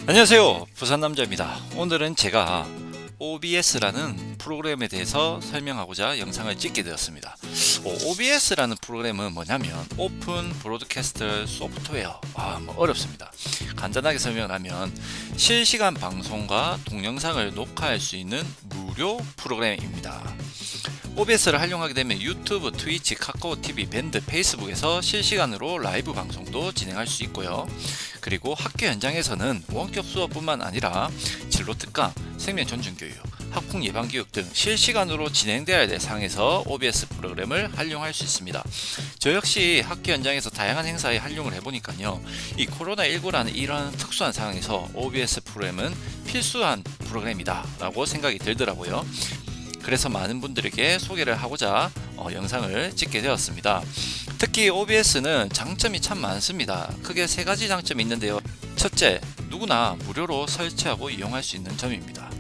안녕하세요, 부산남자입니다. 오늘은 제가 OBS라는 프로그램에 대해서 설명하고자 영상을 찍게 되었습니다. OBS라는 프로그램은 뭐냐면 오픈 브로드캐스트 소프트웨어. 어렵습니다. 간단하게 설명을 하면 실시간 방송과 동영상을 녹화할 수 있는 무료 프로그램입니다. OBS를 활용하게 되면 유튜브, 트위치, 카카오 TV, 밴드, 페이스북에서 실시간으로 라이브 방송도 진행할 수 있고요. 그리고 학교 현장에서는 원격 수업뿐만 아니라 진로 특강, 생명 존중 교육, 학폭 예방 교육 등 실시간으로 진행되어야 될 상황에서 OBS 프로그램을 활용할 수 있습니다. 저 역시 학교 현장에서 다양한 행사에 활용을 해보니까요, 이 코로나19라는 이런 특수한 상황에서 OBS 프로그램은 필수한 프로그램이다 라고 생각이 들더라고요. 그래서 많은 분들에게 소개를 하고자 영상을 찍게 되었습니다. 특히 OBS는 장점이 참 많습니다. 크게 세 가지 장점이 있는데요. 첫째, 누구나 무료로 설치하고 이용할 수 있는 점입니다.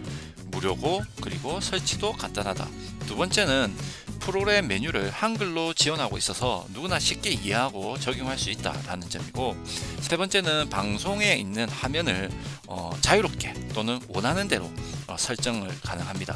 무료고 그리고 설치도 간단하다. 두 번째는 프로그램 메뉴를 한글로 지원하고 있어서 누구나 쉽게 이해하고 적용할 수 있다라는 점이고, 세 번째는 방송에 있는 화면을 자유롭게 또는 원하는 대로 설정을 가능합니다.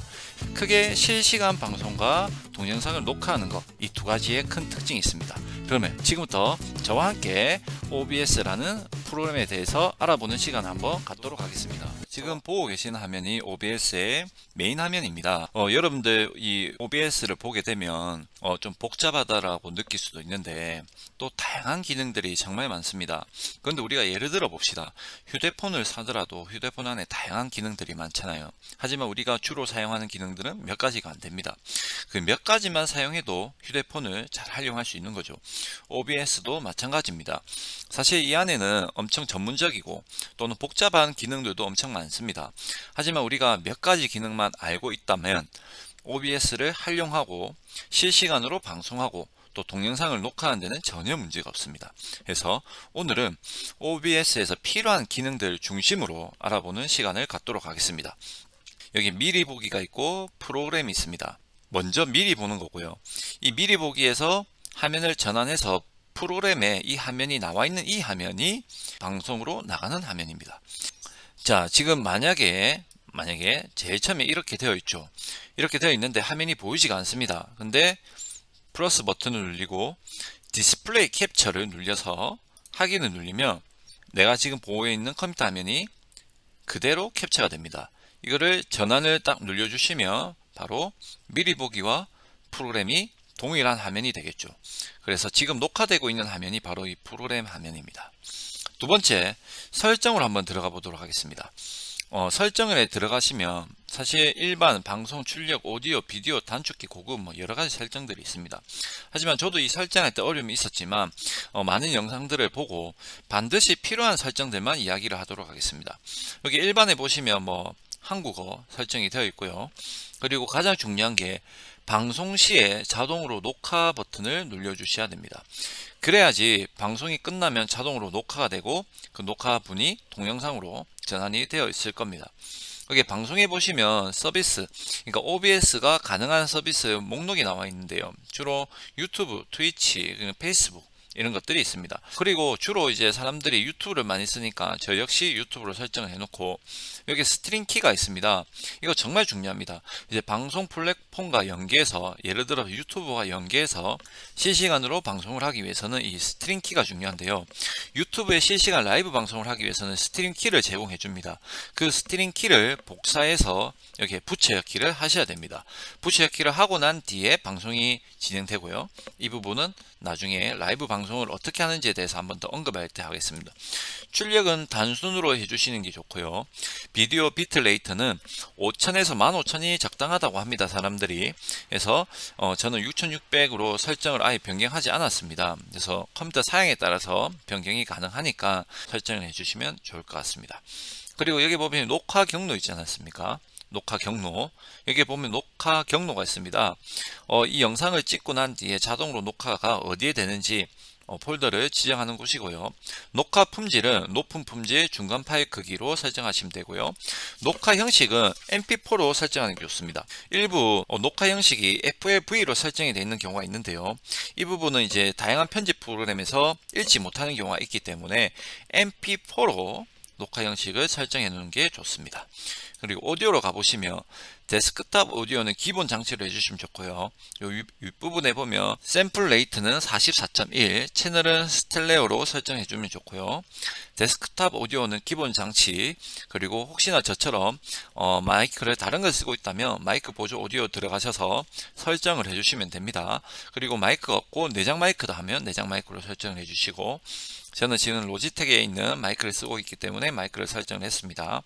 크게 실시간 방송과 동영상을 녹화하는 것, 이 두 가지의 큰 특징이 있습니다. 그러면 지금부터 저와 함께 OBS라는 프로그램에 대해서 알아보는 시간을 한번 갖도록 하겠습니다. 지금 보고 계시는 화면이 OBS의 메인 화면입니다. 여러분들 이 OBS를 보게 되면 좀 복잡하다라고 느낄 수도 있는데 또 다양한 기능들이 정말 많습니다. 그런데 우리가 예를 들어 봅시다. 휴대폰을 사더라도 휴대폰 안에 다양한 기능들이 많잖아요. 하지만 우리가 주로 사용하는 기능들은 몇 가지가 안 됩니다. 그 몇 가지만 사용해도 휴대폰을 잘 활용할 수 있는 거죠. OBS도 마찬가지입니다. 사실 이 안에는 엄청 전문적이고 또는 복잡한 기능들도 엄청 많습니다. 하지만 우리가 몇 가지 기능만 알고 있다면 OBS를 활용하고 실시간으로 방송하고 또 동영상을 녹화하는 데는 전혀 문제가 없습니다. 그래서 오늘은 OBS에서 필요한 기능들 중심으로 알아보는 시간을 갖도록 하겠습니다. 여기 미리 보기가 있고 프로그램이 있습니다. 먼저 미리 보는 거고요. 이 미리 보기에서 화면을 전환해서 프로그램에 이 화면이 나와 있는 이 화면이 방송으로 나가는 화면입니다. 자, 지금 만약에 제일 처음에 이렇게 되어 있죠. 이렇게 되어 있는데 화면이 보이지가 않습니다. 근데 플러스 버튼을 누르고 디스플레이 캡처를 눌려서 확인을 누르면 내가 지금 보고 있는 컴퓨터 화면이 그대로 캡처가 됩니다. 이거를 전환을 딱 눌러주시면 바로 미리 보기와 프로그램이 동일한 화면이 되겠죠. 그래서 지금 녹화되고 있는 화면이 바로 이 프로그램 화면입니다. 두 번째, 설정을 한번 들어가 보도록 하겠습니다. 설정에 들어가시면 사실 일반 방송 출력, 오디오, 비디오, 단축키, 고급 여러가지 설정들이 있습니다. 하지만 저도 이 설정할 때 어려움이 있었지만 많은 영상들을 보고 반드시 필요한 설정들만 이야기를 하도록 하겠습니다. 여기 일반에 보시면 한국어 설정이 되어 있고요. 그리고 가장 중요한 게 방송 시에 자동으로 녹화 버튼을 눌러 주셔야 됩니다. 그래야지 방송이 끝나면 자동으로 녹화가 되고 그 녹화분이 동영상으로 전환이 되어 있을 겁니다. 여기 방송에 보시면 서비스, 그러니까 OBS가 가능한 서비스 목록이 나와 있는데요. 주로 유튜브, 트위치, 페이스북 이런 것들이 있습니다. 그리고 주로 이제 사람들이 유튜브를 많이 쓰니까 저 역시 유튜브로 설정을 해놓고 여기 스트링 키가 있습니다. 이거 정말 중요합니다. 이제 방송 플랫폼과 연계해서 예를 들어 유튜브와 연계해서 실시간으로 방송을 하기 위해서는 이 스트링 키가 중요한데요. 유튜브에 실시간 라이브 방송을 하기 위해서는 스트링 키를 제공해 줍니다. 그 스트링 키를 복사해서 여기에 부채 키를 하셔야 됩니다. 부채 키를 하고 난 뒤에 방송이 진행되고요. 이 부분은 나중에 라이브 방송을 어떻게 하는지에 대해서 한번 더 언급할 때 하겠습니다. 출력은 단순으로 해주시는 게 좋고요. 비디오 비트레이트는 5000에서 15000이 적당하다고 합니다. 사람들이. 그래서 저는 6600으로 설정을 아예 변경하지 않았습니다. 그래서 컴퓨터 사양에 따라서 변경이 가능하니까 설정을 해주시면 좋을 것 같습니다. 그리고 여기 보면 녹화 경로 있지 않습니까? 녹화 경로, 여기 보면 녹화 경로가 있습니다. 이 영상을 찍고 난 뒤에 자동으로 녹화가 어디에 되는지 폴더를 지정하는 곳이고요. 녹화 품질은 높은 품질, 중간 파일 크기로 설정하시면 되고요. 녹화 형식은 mp4로 설정하는 게 좋습니다. 일부 녹화 형식이 FLV로 설정이 되어 있는 경우가 있는데요. 이 부분은 이제 다양한 편집 프로그램에서 읽지 못하는 경우가 있기 때문에 mp4로 녹화 형식을 설정해 놓는 게 좋습니다. 그리고 오디오로 가보시면 데스크탑 오디오는 기본 장치로 해주시면 좋고요. 요 윗부분에 보면 샘플 레이트는 44.1, 채널은 스텔레오로 설정해 주면 좋고요. 데스크탑 오디오는 기본 장치, 그리고 혹시나 저처럼 마이크를 다른 걸 쓰고 있다면 마이크 보조 오디오 들어가셔서 설정을 해주시면 됩니다. 그리고 마이크가 없고 내장 마이크다 하면 내장 마이크로 설정을 해주시고, 저는 지금 로지텍에 있는 마이크를 쓰고 있기 때문에 마이크를 설정을 했습니다.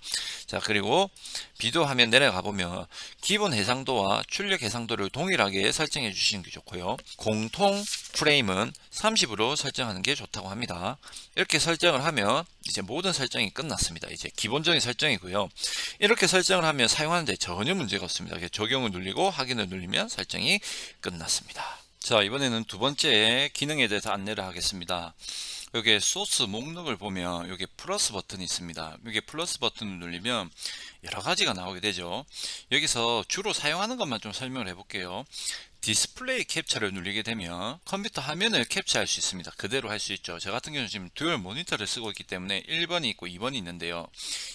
자, 그리고 비디오 화면 내려가 보면 기본 해상도와 출력 해상도를 동일하게 설정해 주시는 게 좋고요. 공통 프레임은 30으로 설정하는 게 좋다고 합니다. 이렇게 설정을 하면 이제 모든 설정이 끝났습니다. 이제 기본적인 설정이고요. 이렇게 설정을 하면 사용하는데 전혀 문제가 없습니다. 적용을 누르고 확인을 누르면 설정이 끝났습니다. 자, 이번에는 두 번째 기능에 대해서 안내를 하겠습니다. 여기 소스 목록을 보면 여기 플러스 버튼이 있습니다. 여기 플러스 버튼을 누르면 여러 가지가 나오게 되죠. 여기서 주로 사용하는 것만 좀 설명을 해볼게요. 디스플레이 캡처를 누르게 되면 컴퓨터 화면을 캡처할 수 있습니다. 그대로 할 수 있죠. 저 같은 경우는 지금 듀얼 모니터를 쓰고 있기 때문에 1번이 있고 2번이 있는데요.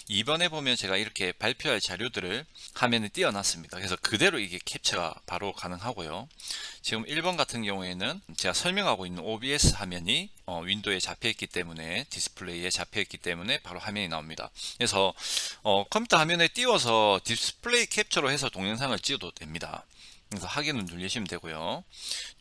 2번에 보면 제가 이렇게 발표할 자료들을 화면에 띄워놨습니다. 그래서 그대로 이게 캡처가 바로 가능하고요. 지금 1번 같은 경우에는 제가 설명하고 있는 OBS 화면이 윈도우에 잡혀있기 때문에, 디스플레이에 잡혀있기 때문에 바로 화면이 나옵니다. 그래서 컴퓨터 화면에 띄워서 디스플레이 캡처로 해서 동영상을 찍어도 됩니다. 그래서 확인을 누르시면 되고요.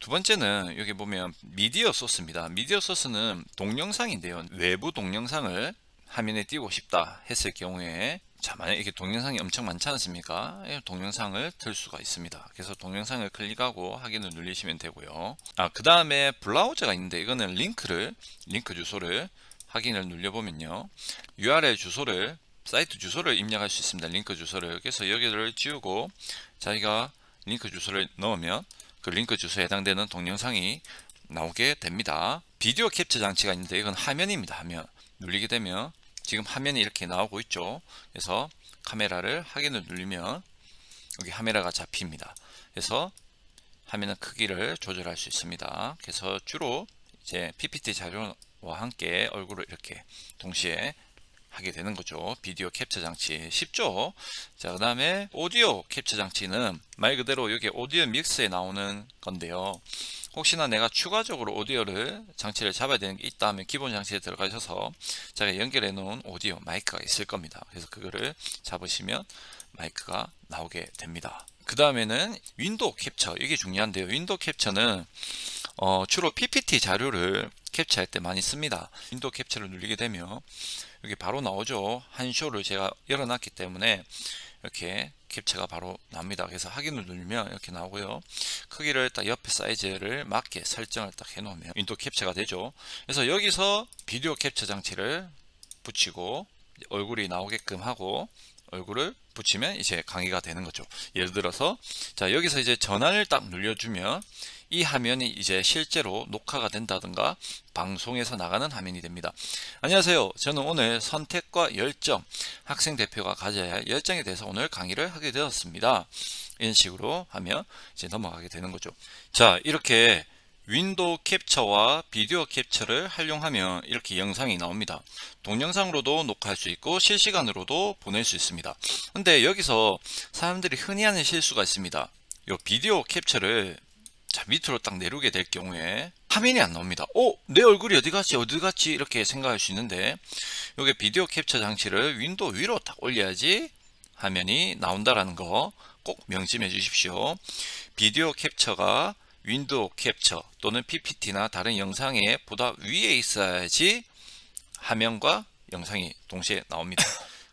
두 번째는 여기 보면 미디어 소스입니다. 미디어 소스는 동영상인데요. 외부 동영상을 화면에 띄우고 싶다 했을 경우에, 자, 만약에 이렇게 동영상이 엄청 많지 않습니까? 동영상을 틀 수가 있습니다. 그래서 동영상을 클릭하고 확인을 누르시면 되고요. 그 다음에 브라우저가 있는데, 이거는 링크 주소를 확인을 눌러보면요. URL 주소를, 사이트 주소를 입력할 수 있습니다. 링크 주소를. 그래서 여기를 지우고 자기가 링크 주소를 넣으면 그 링크 주소에 해당되는 동영상이 나오게 됩니다. 비디오 캡처 장치가 있는데, 이건 화면입니다. 화면 누르게 되면 지금 화면이 이렇게 나오고 있죠. 그래서 카메라를 확인을 누르면 여기 카메라가 잡힙니다. 그래서 화면의 크기를 조절할 수 있습니다. 그래서 주로 이제 PPT 자료와 함께 얼굴을 이렇게 동시에 하게 되는 거죠. 비디오 캡처 장치 쉽죠. 자, 그 다음에 오디오 캡처 장치는 말 그대로 여기 오디오 믹스에 나오는 건데요. 혹시나 내가 추가적으로 오디오를 장치를 잡아야 되는 게 있다 하면 기본 장치에 들어가셔서 제가 연결해 놓은 오디오 마이크가 있을 겁니다. 그래서 그거를 잡으시면 마이크가 나오게 됩니다. 그 다음에는 윈도우 캡처, 이게 중요한데요. 윈도우 캡처는 주로 PPT 자료를 캡처할 때 많이 씁니다. 윈도우 캡처를 누르게 되면 여기 바로 나오죠. 한 쇼를 제가 열어놨기 때문에 이렇게 캡처가 바로 나옵니다. 그래서 확인을 누르면 이렇게 나오고요. 크기를 딱 옆에 사이즈를 맞게 설정을 딱 해놓으면 윈도우 캡처가 되죠. 그래서 여기서 비디오 캡처 장치를 붙이고 얼굴이 나오게끔 하고 얼굴을 붙이면 이제 강의가 되는 거죠. 예를 들어서 자, 여기서 이제 전환을 딱 눌러주면 이 화면이 이제 실제로 녹화가 된다든가 방송에서 나가는 화면이 됩니다. 안녕하세요. 저는 오늘 선택과 열정, 학생 대표가 가져야 할 열정에 대해서 오늘 강의를 하게 되었습니다. 이런 식으로 하면 이제 넘어가게 되는 거죠. 자, 이렇게 윈도우 캡처와 비디오 캡처를 활용하면 이렇게 영상이 나옵니다. 동영상으로도 녹화할 수 있고 실시간으로도 보낼 수 있습니다. 근데 여기서 사람들이 흔히 하는 실수가 있습니다. 이 비디오 캡처를 자, 밑으로 딱 내리게 될 경우에 화면이 안 나옵니다. 내 얼굴이 어디 갔지 이렇게 생각할 수 있는데, 여기 비디오 캡처 장치를 윈도우 위로 딱 올려야지 화면이 나온다라는 거 꼭 명심해 주십시오. 비디오 캡처가 윈도우 캡처 또는 PPT나 다른 영상에 보다 위에 있어야지 화면과 영상이 동시에 나옵니다.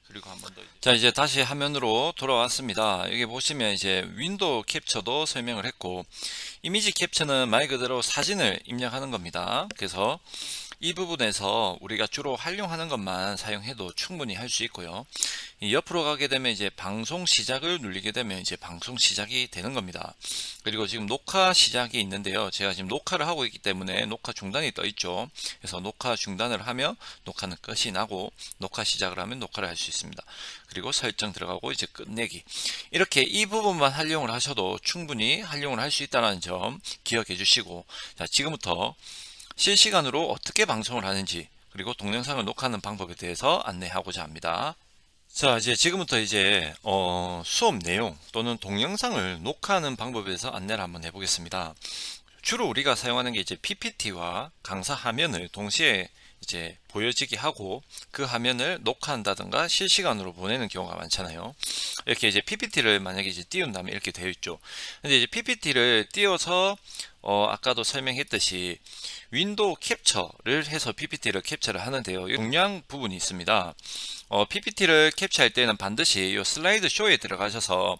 그리고 한 번 더. 자, 이제 다시 화면으로 돌아왔습니다. 여기 보시면 이제 윈도우 캡처도 설명을 했고, 이미지 캡처는 말 그대로 사진을 입력하는 겁니다. 그래서 이 부분에서 우리가 주로 활용하는 것만 사용해도 충분히 할 수 있고요. 옆으로 가게 되면 이제 방송 시작을 누르게 되면 이제 방송 시작이 되는 겁니다. 그리고 지금 녹화 시작이 있는데요. 제가 지금 녹화를 하고 있기 때문에 녹화 중단이 떠 있죠. 그래서 녹화 중단을 하면 녹화는 끝이 나고, 녹화 시작을 하면 녹화를 할 수 있습니다. 그리고 설정 들어가고 이제 끝내기, 이렇게 이 부분만 활용을 하셔도 충분히 활용을 할 수 있다는 점 기억해 주시고, 자, 지금부터 실시간으로 어떻게 방송을 하는지, 그리고 동영상을 녹화하는 방법에 대해서 안내하고자 합니다. 자, 이제 지금부터 이제 수업 내용 또는 동영상을 녹화하는 방법에 대해서 안내를 한번 해보겠습니다. 주로 우리가 사용하는 게 이제 PPT와 강사 화면을 동시에 이제 보여지게 하고 그 화면을 녹화한다든가 실시간으로 보내는 경우가 많잖아요. 이렇게 이제 PPT를 만약에 이제 띄운다면 이렇게 되어 있죠. 근데 이제 PPT를 띄워서 아까도 설명했듯이 윈도우 캡처를 해서 PPT를 캡처를 하는데요. 중요한 부분이 있습니다. PPT를 캡처할 때는 반드시 이 슬라이드 쇼에 들어가셔서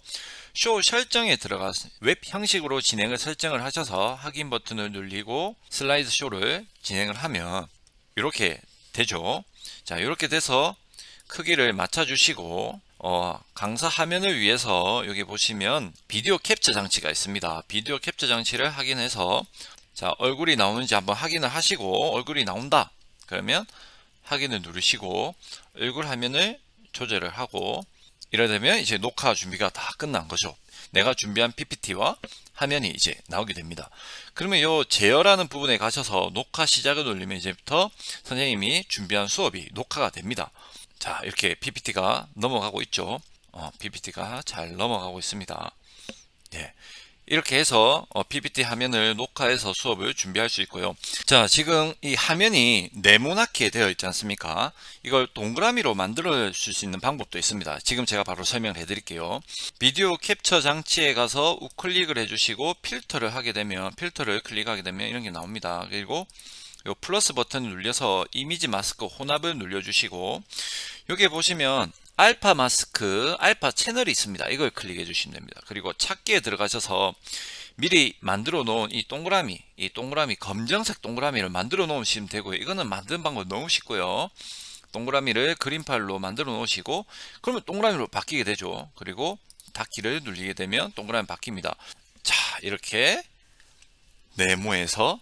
쇼 설정에 들어가서 웹 형식으로 진행을 설정을 하셔서 확인 버튼을 누르고 슬라이드 쇼를 진행을 하면 이렇게 되죠. 자, 이렇게 돼서 크기를 맞춰 주시고 강사 화면을 위해서 여기 보시면 비디오 캡처 장치가 있습니다. 비디오 캡처 장치를 확인해서 자, 얼굴이 나오는지 한번 확인을 하시고 얼굴이 나온다 그러면 확인을 누르시고 얼굴 화면을 조절을 하고 이러되면 이제 녹화 준비가 다 끝난 거죠. 내가 준비한 PPT와 화면이 이제 나오게 됩니다. 그러면 요 제어라는 부분에 가셔서 녹화 시작을 누르면 이제부터 선생님이 준비한 수업이 녹화가 됩니다. 자, 이렇게 PPT가 넘어가고 있죠. PPT가 잘 넘어가고 있습니다. 네. 이렇게 해서 PPT 화면을 녹화해서 수업을 준비할 수 있고요. 자, 지금 이 화면이 네모나게 되어 있지 않습니까? 이걸 동그라미로 만들어 줄 수 있는 방법도 있습니다. 지금 제가 바로 설명을 해 드릴게요. 비디오 캡처 장치에 가서 우클릭을 해 주시고 필터를 하게 되면 필터를 클릭하게 되면 이런 게 나옵니다. 그리고 요 플러스 버튼을 눌려서 이미지 마스크 혼합을 눌러 주시고 여기에 보시면 알파 마스크, 알파 채널이 있습니다. 이걸 클릭해 주시면 됩니다. 그리고 찾기에 들어가셔서 미리 만들어 놓은 이 동그라미, 검정색 동그라미를 만들어 놓으시면 되고요. 이거는 만드는 방법 너무 쉽고요. 동그라미를 그림팔로 만들어 놓으시고 그러면 동그라미로 바뀌게 되죠. 그리고 닫기를 누르게 되면 동그라미 바뀝니다. 자, 이렇게 네모에서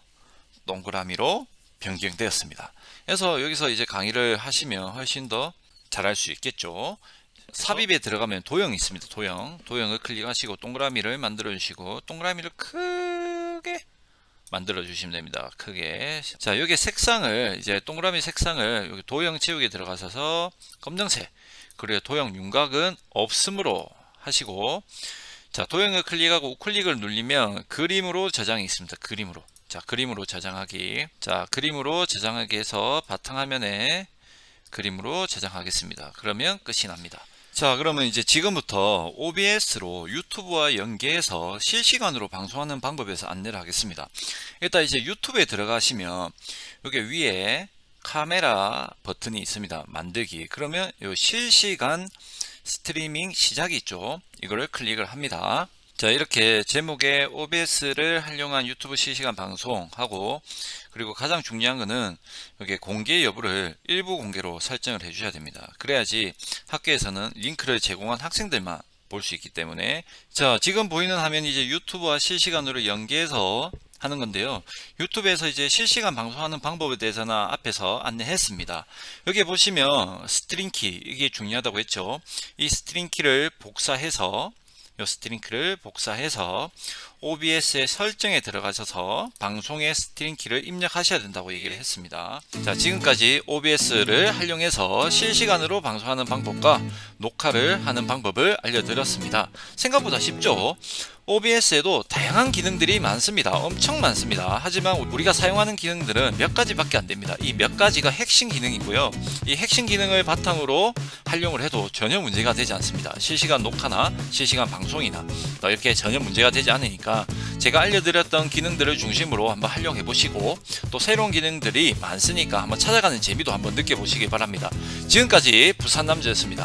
동그라미로 변경되었습니다. 그래서 여기서 이제 강의를 하시면 훨씬 더 잘할 수 있겠죠. 삽입에 들어가면 도형이 있습니다. 도형을 클릭하시고 동그라미를 만들어 주시고 동그라미를 크게 만들어 주시면 됩니다. 크게. 자, 여기 색상을 이제 동그라미 색상을 여기 도형 채우기에 들어가셔서 검정색, 그리고 도형 윤곽은 없음으로 하시고 자, 도형을 클릭하고 우클릭을 누르면 그림으로 저장이 있습니다. 그림으로. 자, 그림으로 저장하기. 자, 그림으로 저장하기 해서 바탕화면에 그림으로 저장하겠습니다. 그러면 끝이 납니다. 자, 그러면 이제 지금부터 OBS로 유튜브와 연계해서 실시간으로 방송하는 방법에 대해서 안내를 하겠습니다. 일단 이제 유튜브에 들어가시면 여기 위에 카메라 버튼이 있습니다. 만들기. 그러면 요 실시간 스트리밍 시작이 있죠. 이거를 클릭을 합니다. 자, 이렇게 제목에 OBS를 활용한 유튜브 실시간 방송하고 그리고 가장 중요한 거는 여기 공개 여부를 일부 공개로 설정을 해 주셔야 됩니다. 그래야지 학교에서는 링크를 제공한 학생들만 볼 수 있기 때문에 자, 지금 보이는 화면이 이제 유튜브와 실시간으로 연계해서 하는 건데요. 유튜브에서 이제 실시간 방송하는 방법에 대해서는 앞에서 안내했습니다. 여기 보시면 스트링키, 이게 중요하다고 했죠. 이 스트링키를 복사해서 OBS의 설정에 들어가셔서 방송의 스트링키를 입력하셔야 된다고 얘기를 했습니다. 자, 지금까지 OBS를 활용해서 실시간으로 방송하는 방법과 녹화를 하는 방법을 알려드렸습니다. 생각보다 쉽죠? OBS에도 다양한 기능들이 많습니다. 엄청 많습니다. 하지만 우리가 사용하는 기능들은 몇 가지밖에 안 됩니다. 이 몇 가지가 핵심 기능이고요. 이 핵심 기능을 바탕으로 활용을 해도 전혀 문제가 되지 않습니다. 실시간 녹화나 실시간 방송이나 이렇게 전혀 문제가 되지 않으니까 제가 알려드렸던 기능들을 중심으로 한번 활용해 보시고 또 새로운 기능들이 많으니까 한번 찾아가는 재미도 한번 느껴보시기 바랍니다. 지금까지 부산남자였습니다.